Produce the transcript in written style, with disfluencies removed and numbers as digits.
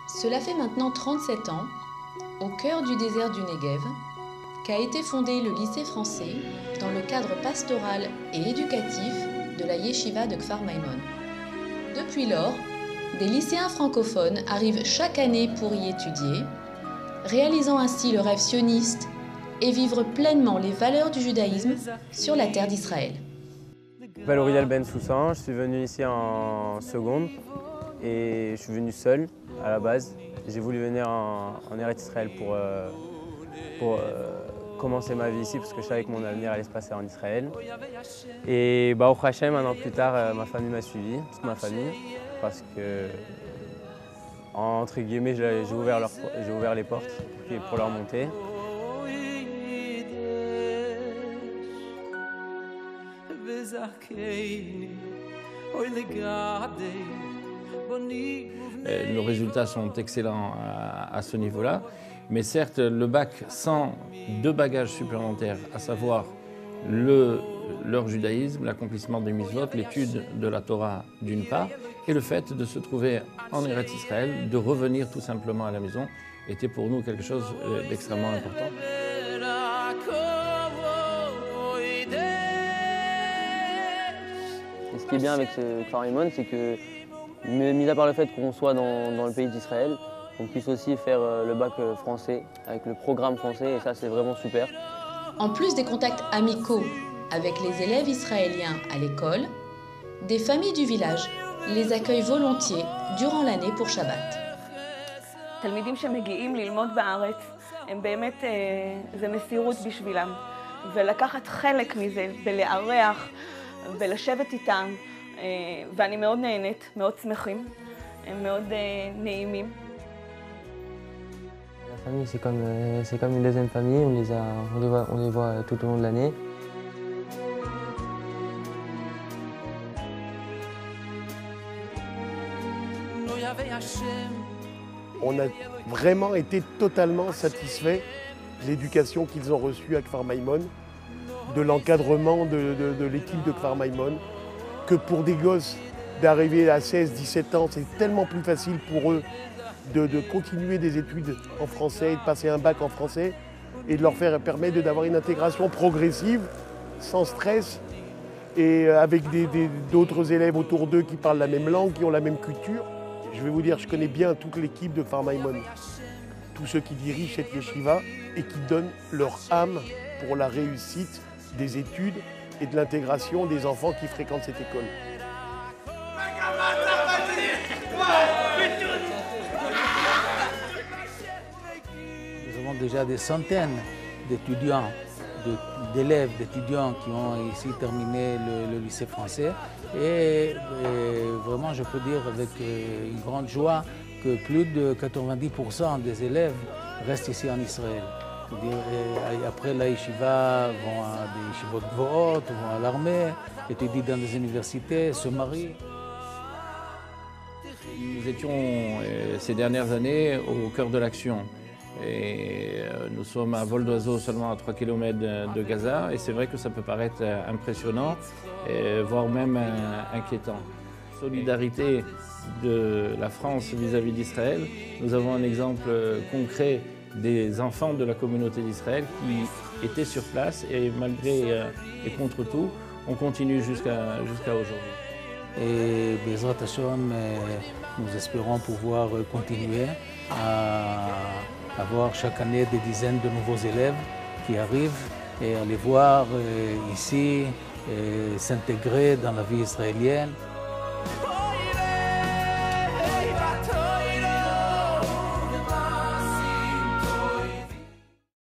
Cela fait maintenant 37 ans, au cœur du désert du Negev, qu'a été fondé le lycée français dans le cadre pastoral et éducatif de la yeshiva de Kfar Maimon. Depuis lors, des lycéens francophones arrivent chaque année pour y étudier, réalisant ainsi le rêve sioniste et vivre pleinement les valeurs du judaïsme sur la terre d'Israël. Je m'appelle Auriel Ben Soussan, je suis venu ici en seconde et je suis venu seul à la base. J'ai voulu venir en Eretz Israël pour commencer ma vie ici parce que je savais que mon avenir allait se passer en Israël. Et au Hachem, un an plus tard, ma famille m'a suivi, toute ma famille, parce que, entre guillemets, j'ai ouvert les portes pour leur monter. Nos résultats sont excellents à ce niveau-là, mais certes, le bac sans deux bagages supplémentaires, à savoir leur judaïsme, l'accomplissement des mitzvot, l'étude de la Torah d'une part, et le fait de se trouver en Eretz Israël, de revenir tout simplement à la maison, était pour nous quelque chose d'extrêmement important. Et ce qui est bien avec ce Kfar Maimon, c'est que, mis à part le fait qu'on soit dans le pays d'Israël, on puisse aussi faire le bac français avec le programme français, et ça c'est vraiment super. En plus des contacts amicaux avec les élèves israéliens à l'école, des familles du village les accueillent volontiers durant l'année pour Shabbat. תלמידים שמגיעים ללמוד בארץ, הם באמת, זה מסירות בשבילם. ולקחת חלק מזה, בלארח ולשבת איתם, ואני מאוד נהנית, מאוד שמחים, הם מאוד נעימים. La famille, c'est comme une deuxième famille, on les voit tout au long de l'année. On a vraiment été totalement satisfaits de l'éducation qu'ils ont reçue à Kfar Maimon, de l'encadrement de l'équipe de Kfar Maimon, que pour des gosses d'arriver à 16-17 ans, c'est tellement plus facile pour eux de continuer des études en français, de passer un bac en français et de leur permettre d'avoir une intégration progressive, sans stress, et avec d'autres élèves autour d'eux qui parlent la même langue, qui ont la même culture. Je vais vous dire, je connais bien toute l'équipe de Kfar Maimon, tous ceux qui dirigent cette yeshiva et qui donnent leur âme pour la réussite des études et de l'intégration des enfants qui fréquentent cette école. Nous avons déjà des centaines d'étudiants, d'élèves, d'étudiants qui ont ici terminé le lycée français. Et vraiment, je peux dire avec une grande joie que plus de 90% des élèves restent ici en Israël. Après la yeshiva, vont à des yeshivot gvoot, vont à l'armée, étudient dans des universités, se marient. Nous étions ces dernières années au cœur de l'action. Et nous sommes à vol d'oiseau seulement à 3 km de Gaza, et c'est vrai que ça peut paraître impressionnant, voire même inquiétant. Solidarité de la France vis-à-vis d'Israël. Nous avons un exemple concret des enfants de la communauté d'Israël qui étaient sur place, et malgré et contre tout, on continue jusqu'à aujourd'hui. Et Bezrat Hashem, nous espérons pouvoir continuer à avoir chaque année des dizaines de nouveaux élèves qui arrivent et à les voir ici s'intégrer dans la vie israélienne.